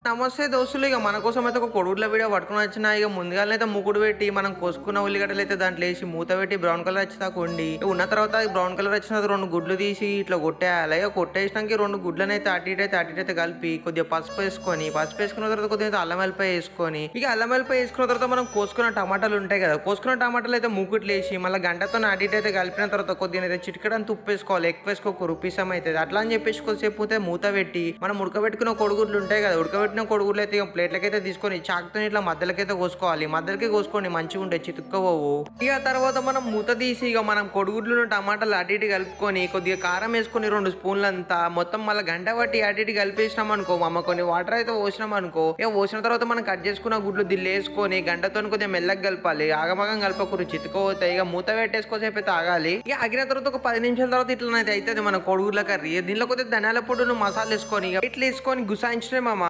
నమస్తే దోస్తులు. ఇక మన కోసం అయితే ఒక కొడుగుడ్ల వీడియో పట్టుకొని వచ్చిన. ఇక ముందుగానే అయితే ముకుడు పెట్టి మనం కోసుకున్న ఉల్లిగడ్డలు అయితే దాంట్లో వేసి మూత పెట్టి బ్రౌన్ కలర్ వచ్చేదాకా వండి ఉన్న తర్వాత బ్రౌన్ కలర్ వచ్చిన తర్వాత 2 గుడ్లు తీసి ఇట్లా కొట్టేయాలి. ఇక కొట్టేసినాక 2 గుడ్లను అయితే అటు ఇటు కలిపి కొద్దిగా పసుపు వేసుకున్న తర్వాత కొద్దిగా అల్లం వెల్లిపాయ వేసుకొని ఇక అల్లం వెల్లిపాయ వేసుకున్న తర్వాత మనం కోసుకున్న టమాటాలు ఉంటాయి కదా, కోసుకున్న టమాటాలు అయితే మూకుట్లు వేసి మళ్ళీ గంటతో అటు అయితే కలిపిన తర్వాత కొద్దిగా అయితే చిటికడంత ఉప్పు వేసుకోవాలి. ఎక్కువ వేసుకోక రుపిసం అవుతుంది. అట్లా అని చెప్పేసి కొద్దిసేపు అయితే మూత పెట్టి మనం ఉడకబెట్టుకున్న కొడుగుడ్లు ఉంటాయి కదా, ఉడకబెట్టిన కొడుగుడ్లు అయితే ప్లేట్లకైతే తీసుకొని చాకుతో ఇట్లా మధ్యలకైతే కోసుకోవాలి. మధ్యలకి కోసుకోండి, మంచిగా ఉంటాయి, చితుక్కపోవు. ఇక తర్వాత మనం మూత తీసి ఇక మనం కొడుగుడ్లు టమాటాలు అటు కలుపుకొని కొద్దిగా కారం వేసుకొని 2 స్పూన్లంతా మొత్తం మళ్ళీ గంట బట్టి అటు కలిపేసినాం అనుకో, అమ్మ కొన్ని వాటర్ అయితే పోసినాం అనుకో, ఇక పోసిన తర్వాత మనం కట్ చేసుకున్న గుడ్లు దిల్లు వేసుకొని గంటతో కొద్దిగా మెల్లగా కలపాలి. ఆగమగం కలపకూరు, చితుకపోతాయి. ఇక మూత పెట్టేసుకోసేపు అయితే ఆగాలి. ఇక ఆగిన తర్వాత ఒక 10 నిమిషాల తర్వాత ఇట్లా అయితే అవుతుంది మన కొడుగుడ్ల కర్రీ. దీనిలో కొద్దిగా ధనియాల పొడును మసాలా వేసుకొని ఇట్లా వేసుకొని గుసాయించడమే మామ.